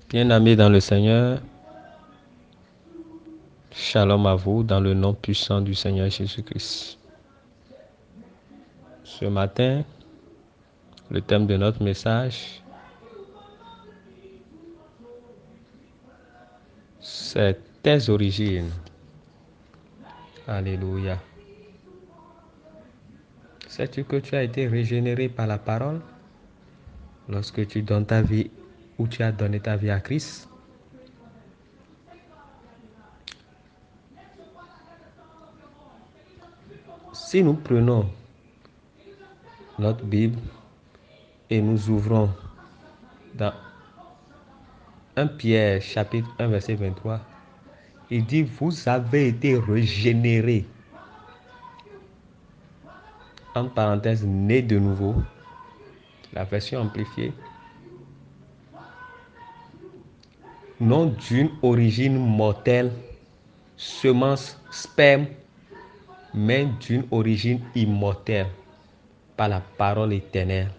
Bien-aimés dans le Seigneur, shalom à vous dans le nom puissant du Seigneur Jésus-Christ. Ce matin, le thème de notre message, c'est tes origines. Alléluia. Sais-tu que tu as été régénéré par la parole lorsque tu donnes ta vie ou tu as donné ta vie à Christ? Si nous prenons notre Bible et nous ouvrons dans 1 Pierre chapitre 1 verset 23, il dit, vous avez été régénérés, entre parenthèses, nés de nouveau, la version amplifiée, non d'une origine mortelle, semence, sperme, mais d'une origine immortelle, par la parole éternelle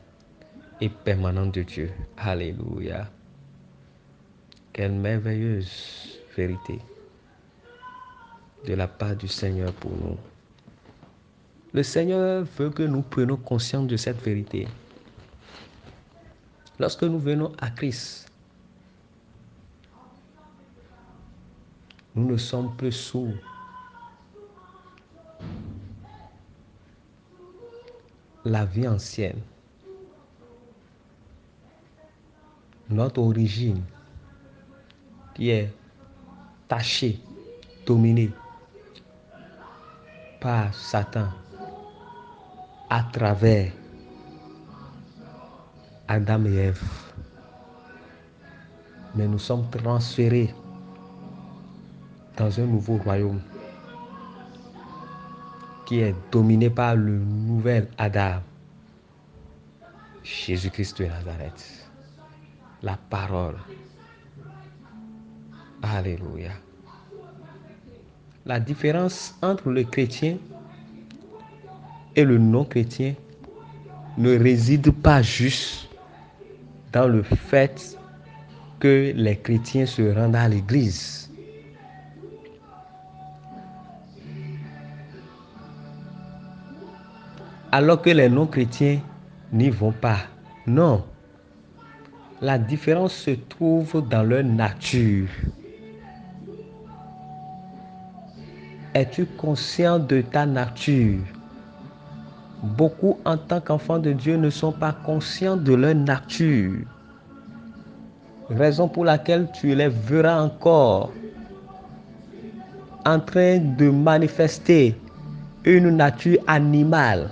et permanente de Dieu. Alléluia. Quelle merveilleuse vérité de la part du Seigneur pour nous. Le Seigneur veut que nous prenions conscience de cette vérité. Lorsque nous venons à Christ, nous ne sommes plus sous la vie ancienne. Notre origine qui est tachée, dominée par Satan à travers Adam et Ève. Mais nous sommes transférés dans un nouveau royaume qui est dominé par le nouvel Adam, Jésus-Christ de Nazareth. La parole. Alléluia. La différence entre le chrétien et le non-chrétien ne réside pas juste dans le fait que les chrétiens se rendent à l'église. Alors que les non-chrétiens n'y vont pas. Non. La différence se trouve dans leur nature. Es-tu conscient de ta nature? Beaucoup en tant qu'enfants de Dieu ne sont pas conscients de leur nature. Raison pour laquelle tu les verras encore en train de manifester une nature animale,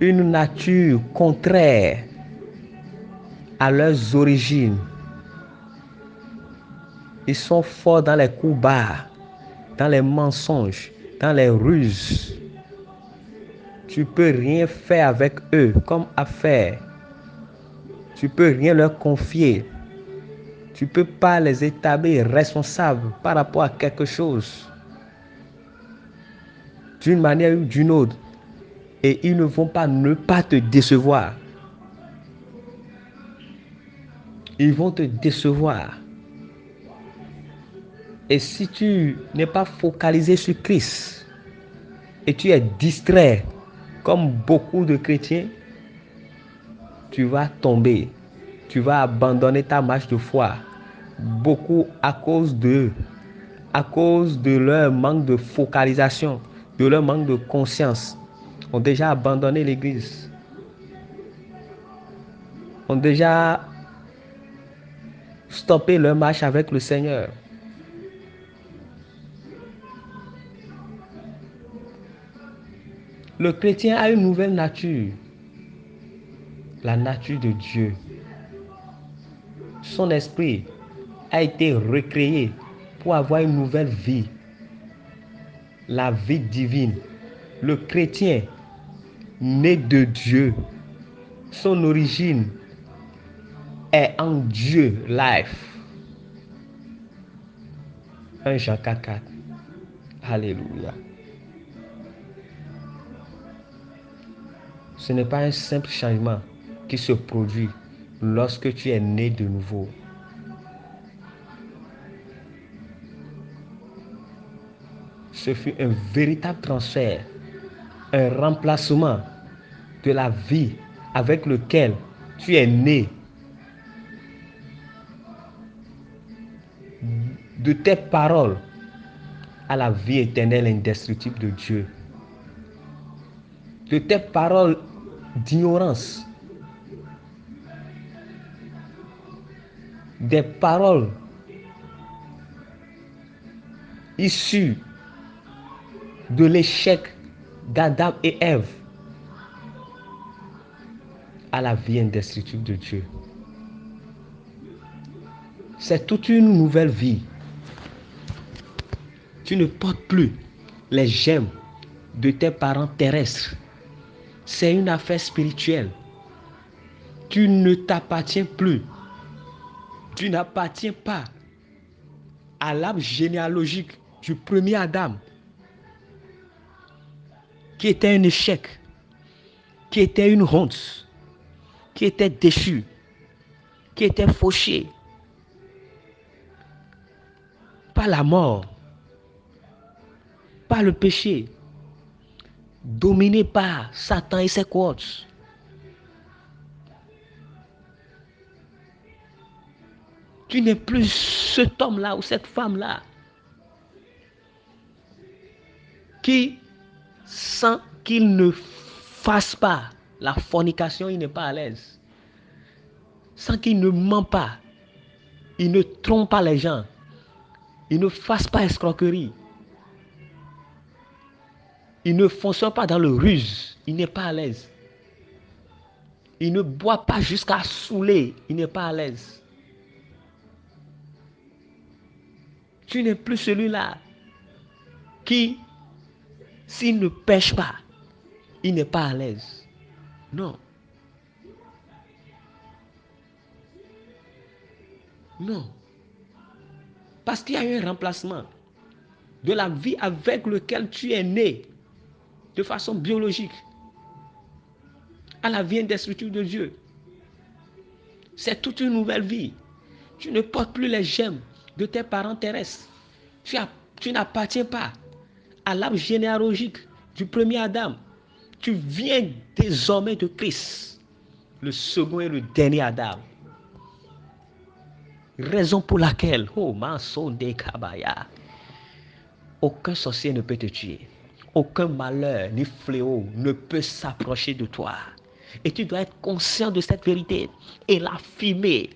une nature contraire à leurs origines. Ils sont forts dans les coups bas, dans les mensonges, dans les ruses. Tu peux rien faire avec eux comme affaire. Tu peux rien leur confier. Tu peux pas les établir responsables par rapport à quelque chose, d'une manière ou d'une autre. Et ils ne vont pas ne pas te décevoir. Ils vont te décevoir. Et si tu n'es pas focalisé sur Christ et tu es distrait comme beaucoup de chrétiens, tu vas tomber. Tu vas abandonner ta marche de foi. Beaucoup à cause de leur manque de focalisation, de leur manque de conscience, ont déjà abandonné l'église. Ont déjà stoppé leur marche avec le Seigneur. Le chrétien a une nouvelle nature, la nature de Dieu. Son esprit a été recréé pour avoir une nouvelle vie, la vie divine. Le chrétien, né de Dieu, son origine est en Dieu, life. 1 Jean 4. Alléluia. Ce n'est pas un simple changement qui se produit lorsque tu es né de nouveau. Ce fut un véritable transfert, un remplacement de la vie avec laquelle tu es né, de tes paroles à la vie éternelle indestructible de Dieu, de tes paroles d'ignorance, des paroles issues de l'échec d'Adam et Ève à la vie indestructible de Dieu. C'est toute une nouvelle vie. Tu ne portes plus les gemmes de tes parents terrestres. C'est une affaire spirituelle. Tu ne t'appartiens plus. Tu n'appartiens pas à l'arbre généalogique du premier Adam, qui était un échec, qui était une honte, qui était déchu, qui était fauché par la mort, par le péché, dominé par Satan et ses cohortes. Tu n'es plus cet homme-là ou cette femme-là qui, sans qu'il ne fasse pas la fornication, il n'est pas à l'aise. Sans qu'il ne ment pas, il ne trompe pas les gens, il ne fasse pas escroquerie, il ne fonctionne pas dans le ruse, il n'est pas à l'aise. Il ne boit pas jusqu'à saouler, il n'est pas à l'aise. Tu n'es plus celui-là qui, s'il ne pêche pas, il n'est pas à l'aise. Non. Non. Parce qu'il y a eu un remplacement de la vie avec laquelle tu es né de façon biologique à la vie indestructible de Dieu. C'est toute une nouvelle vie. Tu ne portes plus les gemmes de tes parents terrestres. Tu n'appartiens pas à l'arbre généalogique du premier Adam. Tu viens désormais de Christ, le second et le dernier Adam. Raison pour laquelle, aucun sorcier ne peut te tuer. Aucun malheur ni fléau ne peut s'approcher de toi. Et tu dois être conscient de cette vérité et l'affirmer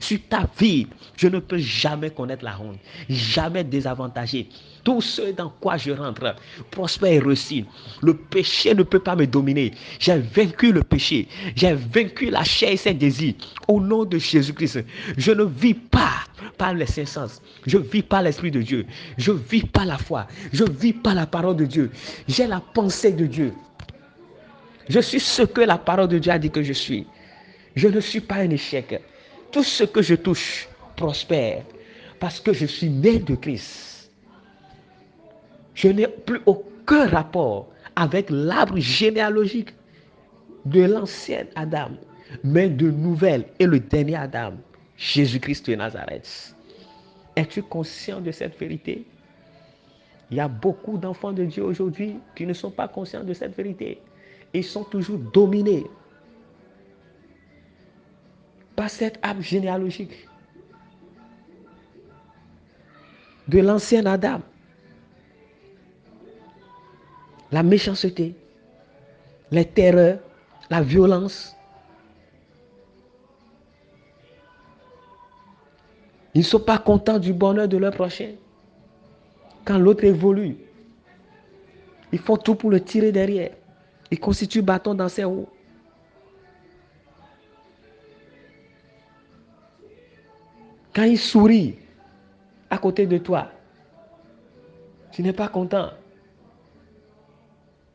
sur ta vie. Je ne peux jamais connaître la honte, jamais désavantagé. Tout ce dans quoi je rentre prospère et réussit. Le péché ne peut pas me dominer. J'ai vaincu le péché. J'ai vaincu la chair et ses désirs. Au nom de Jésus-Christ, je ne vis pas par les cinq sens. Je vis par l'Esprit de Dieu. Je vis par la foi. Je vis par la parole de Dieu. J'ai la pensée de Dieu. Je suis ce que la parole de Dieu a dit que je suis. Je ne suis pas un échec. Tout ce que je touche prospère parce que je suis né de Christ. Je n'ai plus aucun rapport avec l'arbre généalogique de l'ancien Adam, mais de nouvel et le dernier Adam, Jésus-Christ de Nazareth. Es-tu conscient de cette vérité? Il y a beaucoup d'enfants de Dieu aujourd'hui qui ne sont pas conscients de cette vérité. Ils sont toujours dominés par cet arbre généalogique de l'ancien Adam. La méchanceté, les terreurs, la violence. Ils ne sont pas contents du bonheur de leur prochain. Quand l'autre évolue, ils font tout pour le tirer derrière. Ils constituent bâton dans ses roues. Quand il sourit à côté de toi, tu n'es pas content.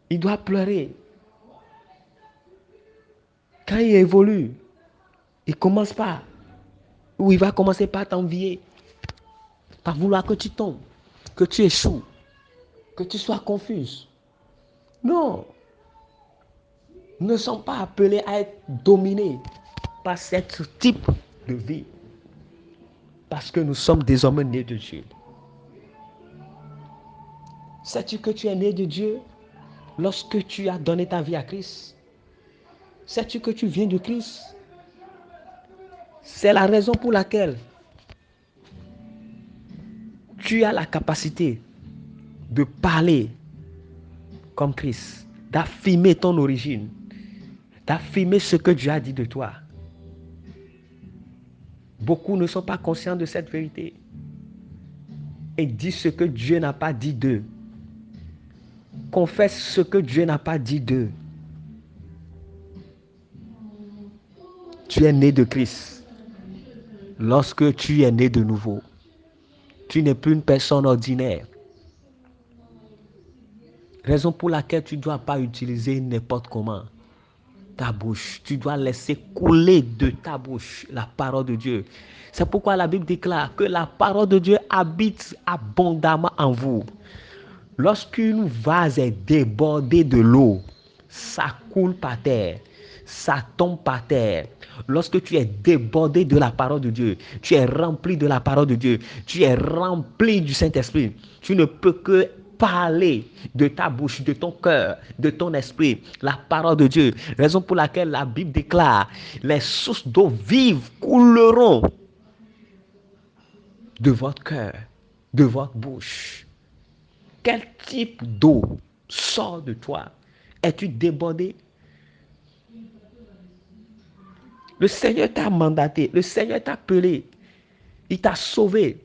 Il doit pleurer. Quand il évolue, il commence par, ou il va commencer par t'envier, par vouloir que tu tombes, que tu échoues, que tu sois confuse. Non. Nous ne sommes pas appelés à être dominés pas ce type de vie. Parce que nous sommes désormais nés de Dieu. Sais-tu que tu es né de Dieu lorsque tu as donné ta vie à Christ? Sais-tu que tu viens de Christ? C'est la raison pour laquelle tu as la capacité de parler comme Christ, d'affirmer ton origine, d'affirmer ce que Dieu a dit de toi. Beaucoup ne sont pas conscients de cette vérité et disent ce que Dieu n'a pas dit d'eux. Confesse ce que Dieu n'a pas dit d'eux. Tu es né de Christ. Lorsque tu es né de nouveau, tu n'es plus une personne ordinaire. Raison pour laquelle tu ne dois pas utiliser n'importe comment ta bouche. Tu dois laisser couler de ta bouche la parole de Dieu. C'est pourquoi la Bible déclare que la parole de Dieu habite abondamment en vous. Lorsqu'une vase est débordée de l'eau, ça coule par terre, ça tombe par terre. Lorsque tu es débordé de la parole de Dieu, tu es rempli de la parole de Dieu, tu es rempli du Saint-Esprit, tu ne peux que parler de ta bouche, de ton cœur, de ton esprit, la parole de Dieu. Raison pour laquelle la Bible déclare, les sources d'eau vive couleront de votre cœur, de votre bouche. Quel type d'eau sort de toi? Es-tu débordé? Le Seigneur t'a mandaté, le Seigneur t'a appelé, il t'a sauvé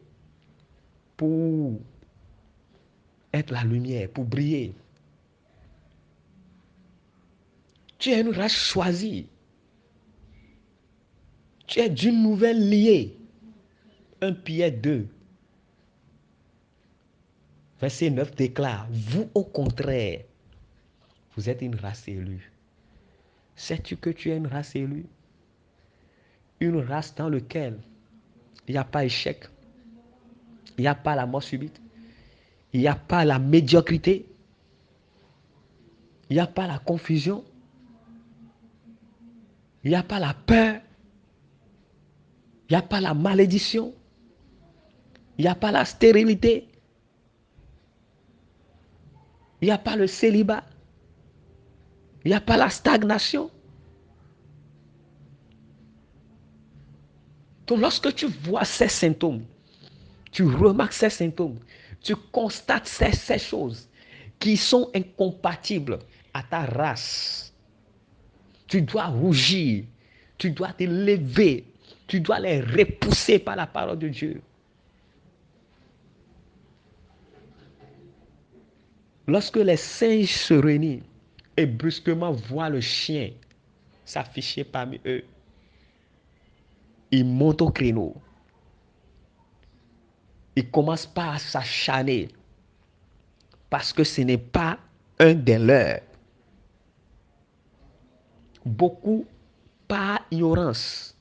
pour être la lumière, pour briller. Tu es une race choisie. Tu es d'une nouvelle liée. 1 Pierre 2, verset 9 déclare, vous au contraire, vous êtes une race élue. Sais-tu que tu es une race élue? Une race dans laquelle il n'y a pas échec, il n'y a pas la mort subite, il n'y a pas la médiocrité, il n'y a pas la confusion, il n'y a pas la peur, il n'y a pas la malédiction, il n'y a pas la stérilité, il n'y a pas le célibat, il n'y a pas la stagnation. Donc lorsque tu vois ces symptômes, tu remarques ces symptômes, tu constates ces choses qui sont incompatibles à ta race, tu dois rougir, tu dois te lever, tu dois les repousser par la parole de Dieu. Lorsque les singes se réunissent et brusquement voient le chien s'afficher parmi eux, ils montent au créneau. Ils commencent pas à s'acharner parce que ce n'est pas un des leurs. Beaucoup, par ignorance,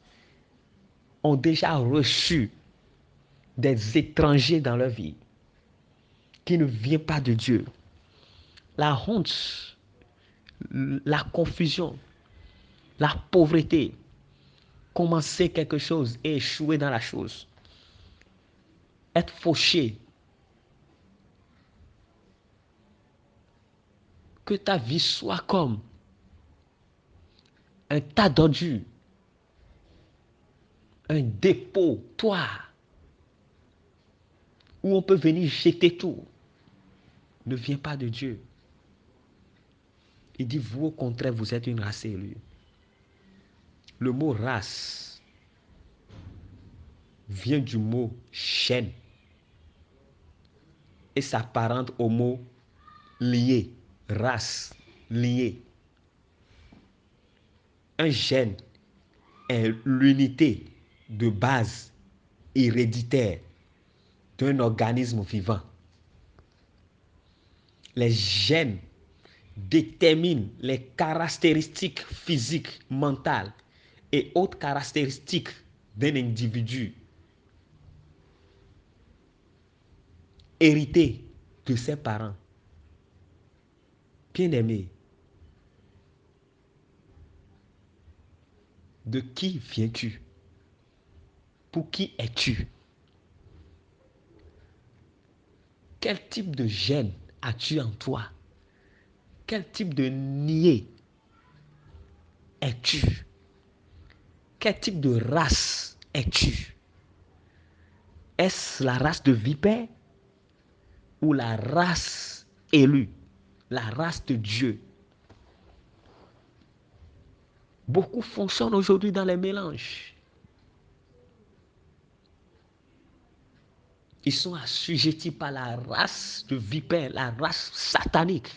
ont déjà reçu des étrangers dans leur vie qui ne viennent pas de Dieu. La honte, la confusion, la pauvreté, commencer quelque chose et échouer dans la chose, être fauché, que ta vie soit comme un tas d'ordures, un dépotoir où on peut venir jeter tout, ne vient pas de Dieu. Il dit, vous au contraire, vous êtes une race élue. Le mot race vient du mot chaîne et s'apparente au mot lié, race, lié. Un gène est l'unité de base héréditaire d'un organisme vivant. Les gènes déterminent les caractéristiques physiques, mentales et autres caractéristiques d'un individu hérité de ses parents. Bien-aimé, De qui viens-tu? Pour qui es-tu? Quel type de gène as-tu en toi? Quel type de niais es-tu? Quel type de race es-tu? Est-ce la race de vipère ou la race élue, la race de Dieu? Beaucoup fonctionnent aujourd'hui dans les mélanges. Ils sont assujettis par la race de vipère, la race satanique.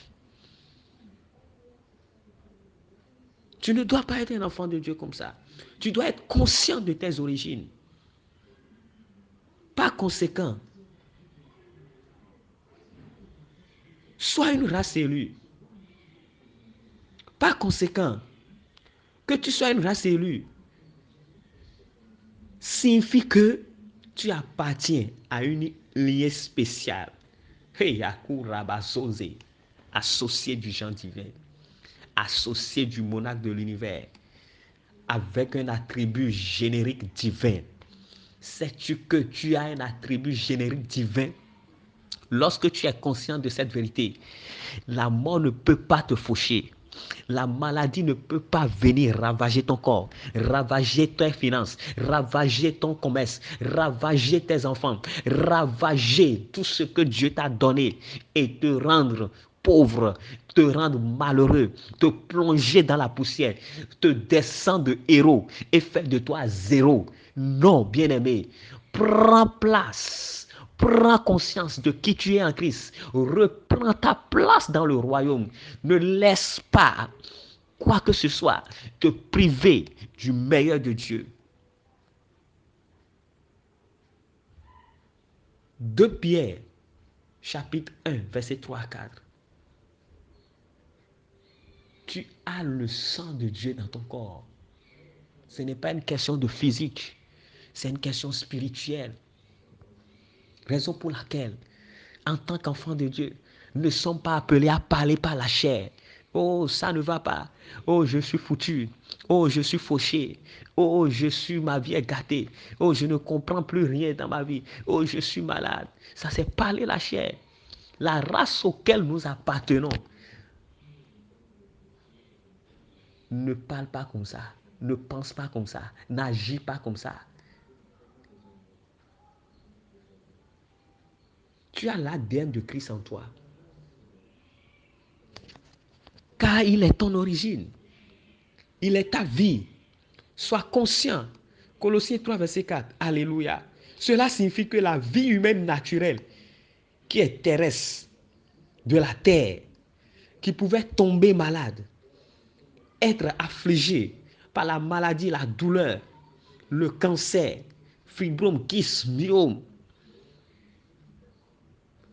Tu ne dois pas être un enfant de Dieu comme ça. Tu dois être conscient de tes origines. Par conséquent, sois une race élue. Par conséquent, que tu sois une race élue signifie que tu appartiens à une lignée spéciale. Associé du genre divin, associé du monarque de l'univers, avec un attribut générique divin. Sais-tu que tu as un attribut générique divin? Lorsque tu es conscient de cette vérité, la mort ne peut pas te faucher. La maladie ne peut pas venir ravager ton corps, ravager tes finances, ravager ton commerce, ravager tes enfants, ravager tout ce que Dieu t'a donné et te rendre pauvre, te rendre malheureux, te plonger dans la poussière, te descendre de héros et faire de toi zéro. Non, bien-aimé, prends place. Prends conscience de qui tu es en Christ. Reprends ta place dans le royaume. Ne laisse pas quoi que ce soit te priver du meilleur de Dieu. 2 Pierre, chapitre 1, verset 3 à 4. Tu as le sang de Dieu dans ton corps. Ce n'est pas une question de physique, c'est une question spirituelle. Raison pour laquelle, en tant qu'enfant de Dieu, nous ne sommes pas appelés à parler par la chair. Oh, ça ne va pas. Oh, je suis foutu. Oh, je suis fauché. Oh, ma vie est gâtée. Oh, je ne comprends plus rien dans ma vie. Oh, je suis malade. Ça, c'est parler la chair. La race auquel nous appartenons ne parle pas comme ça, ne pense pas comme ça, n'agit pas comme ça. Tu as l'ADN de Christ en toi. Car il est ton origine. Il est ta vie. Sois conscient. Colossiens 3, verset 4. Alléluia. Cela signifie que la vie humaine naturelle, qui est terrestre, de la terre, qui pouvait tomber malade, être affligée par la maladie, la douleur, le cancer, fibrome, kyste, myome,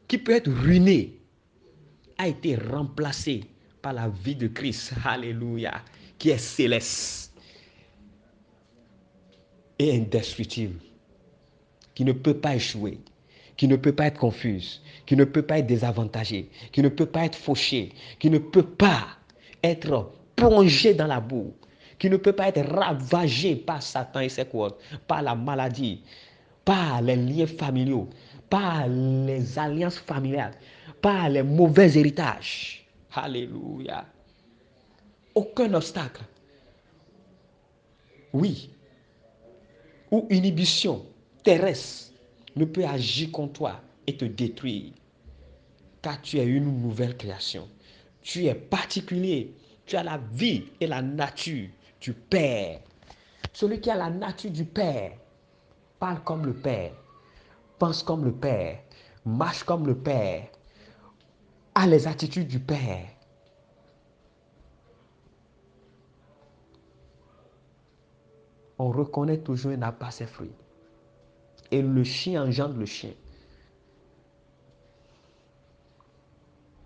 qui peut être ruiné, a été remplacé par la vie de Christ. Alléluia. Qui est céleste et indestructible, qui ne peut pas échouer, qui ne peut pas être confuse, qui ne peut pas être désavantagée, qui ne peut pas être fauchée, qui ne peut pas être plongée dans la boue, qui ne peut pas être ravagée par Satan et ses cohortes, par la maladie, par les liens familiaux, par les alliances familiales, par les mauvais héritages. Alléluia. Aucun obstacle, oui, ou inhibition terrestre ne peut agir contre toi et te détruire. Car tu es une nouvelle création. Tu es particulier. Tu as la vie et la nature du Père. Celui qui a la nature du Père parle comme le Père, pense comme le Père, marche comme le Père, a les attitudes du Père. On reconnaît toujours un arbre par ses fruits. Et le chien engendre le chien.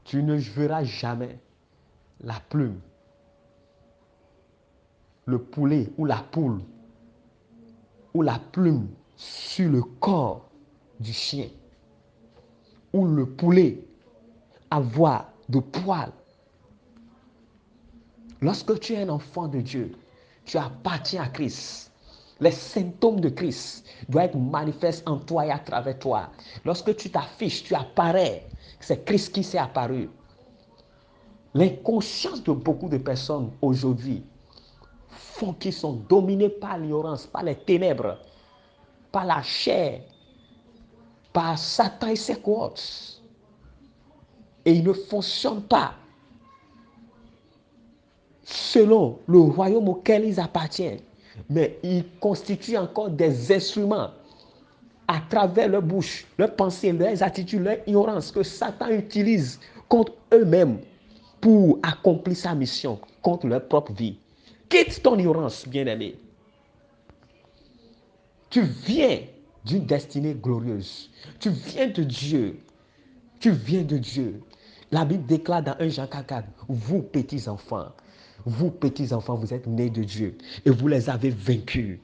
Tu ne verras jamais la plume, le poulet ou la poule, ou la plume sur le corps du chien, ou le poulet avoir de poils. Lorsque tu es un enfant de Dieu, Tu appartiens à Christ. Les symptômes de Christ doivent être manifestes en toi et à travers toi. Lorsque tu t'affiches, tu apparais. C'est Christ qui s'est apparu. Les consciences de beaucoup de personnes aujourd'hui font qu'ils sont dominés par l'ignorance, par les ténèbres, par la chair, par Satan et ses cohortes. Et ils ne fonctionnent pas selon le royaume auquel ils appartiennent. Mais ils constituent encore des instruments à travers leur bouche, leurs pensées, leurs attitudes, leur ignorance que Satan utilise contre eux-mêmes pour accomplir sa mission contre leur propre vie. Quitte ton ignorance, bien-aimé. Tu viens d'une destinée glorieuse. Tu viens de Dieu. Tu viens de Dieu. La Bible déclare dans 1 Jean 4, vous petits enfants, vous êtes nés de Dieu et vous les avez vaincus.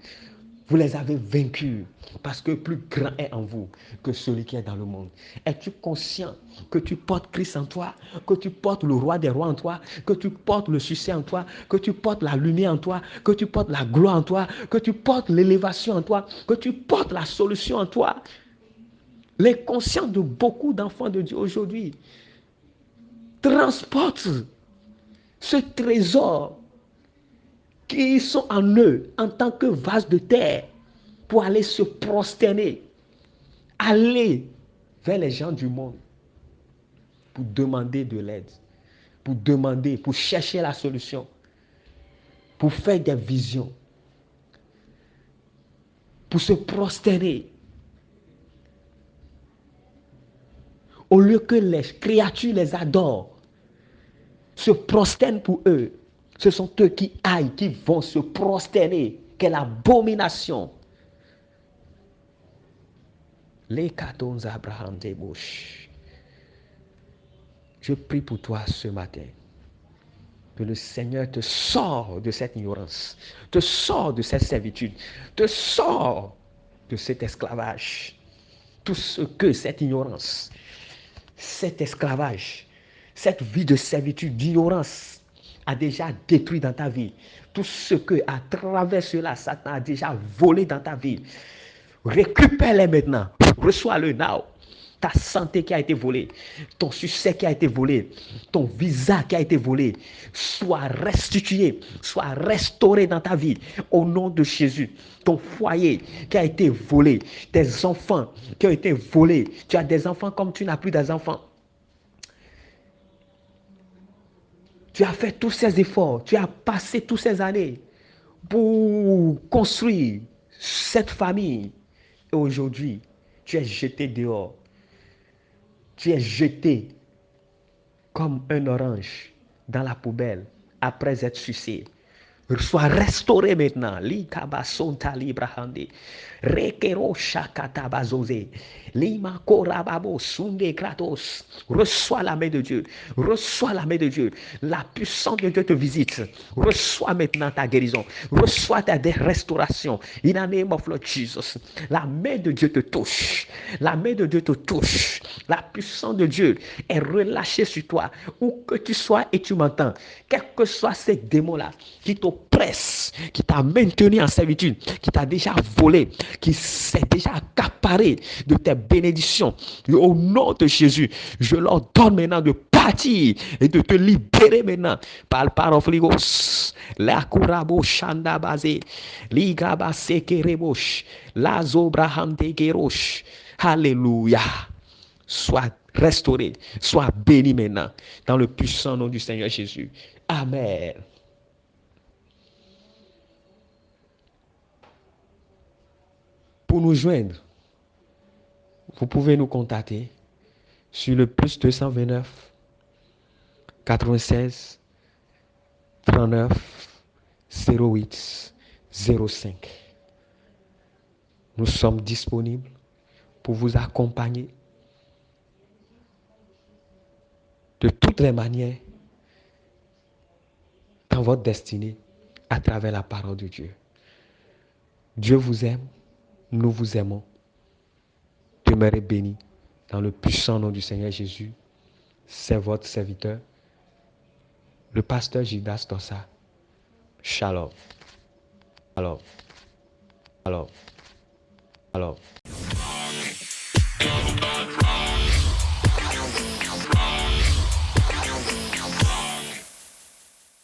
Vous les avez vaincus parce que plus grand est en vous que celui qui est dans le monde. Es-tu conscient que tu portes Christ en toi, que tu portes le roi des rois en toi, que tu portes le succès en toi, que tu portes la lumière en toi, que tu portes la gloire en toi, que tu portes l'élévation en toi, que tu portes la solution en toi? Les consciences de beaucoup d'enfants de Dieu aujourd'hui transportent ce trésor qui sont en eux en tant que vase de terre pour aller se prosterner, aller vers les gens du monde pour demander de l'aide, pour demander, pour chercher la solution, pour faire des visions, pour se prosterner. Au lieu que les créatures les adorent, se prosternent pour eux, ce sont eux qui aillent, qui vont se prosterner. Quelle abomination! Les cartons Abraham des bouches. Je prie pour toi ce matin. Que le Seigneur te sort de cette ignorance, te sort de cette servitude, te sort de cet esclavage. Tout ce que cette ignorance, cet esclavage, cette vie de servitude, d'ignorance a déjà détruit dans ta vie. Tout ce que à travers cela, Satan a déjà volé dans ta vie. Récupère-les maintenant. Reçois-le now. Ta santé qui a été volée, ton succès qui a été volé, ton visa qui a été volé, soit restitué, soit restauré dans ta vie au nom de Jésus. Ton foyer qui a été volé, tes enfants qui ont été volés. Tu as des enfants comme tu n'as plus d'enfants. Tu as fait tous ces efforts, tu as passé toutes ces années pour construire cette famille. Et aujourd'hui, tu es jeté dehors. Tu es jeté comme un orange dans la poubelle après être sucé. Sois restauré maintenant. Likaba sonta librahande. Rekero shakatabazose. Lima korababo sunde kratos. Reçois la main de Dieu. Reçois la main de Dieu. La puissance de Dieu te visite. Reçois maintenant ta guérison. Reçois ta restauration. In the name of Lord Jesus. La main de Dieu te touche. La main de Dieu te touche. La puissance de Dieu est relâchée sur toi. Où que tu sois et tu m'entends. Quels que soient ces démons-là qui t'oppressent, qui t'a maintenu en servitude, qui t'a déjà volé, qui s'est déjà accaparé de tes bénédictions. Au nom de Jésus, je leur donne maintenant de partir et de te libérer maintenant par le parole of Ligos. La kurabo shanda base, ligaba sekerebosh, la zobraham de gerosh. Alléluia. Sois restauré, sois béni maintenant dans le puissant nom du Seigneur Jésus. Amen. Pour nous joindre, vous pouvez nous contacter sur le plus 229 96 39 08 05. Nous sommes disponibles pour vous accompagner de toutes les manières dans votre destinée à travers la parole de Dieu. Dieu vous aime, nous vous aimons. Demeurez bénis dans le puissant nom du Seigneur Jésus. C'est votre serviteur, le pasteur Gildas Tossa. Shalom. Alors, alors, alors.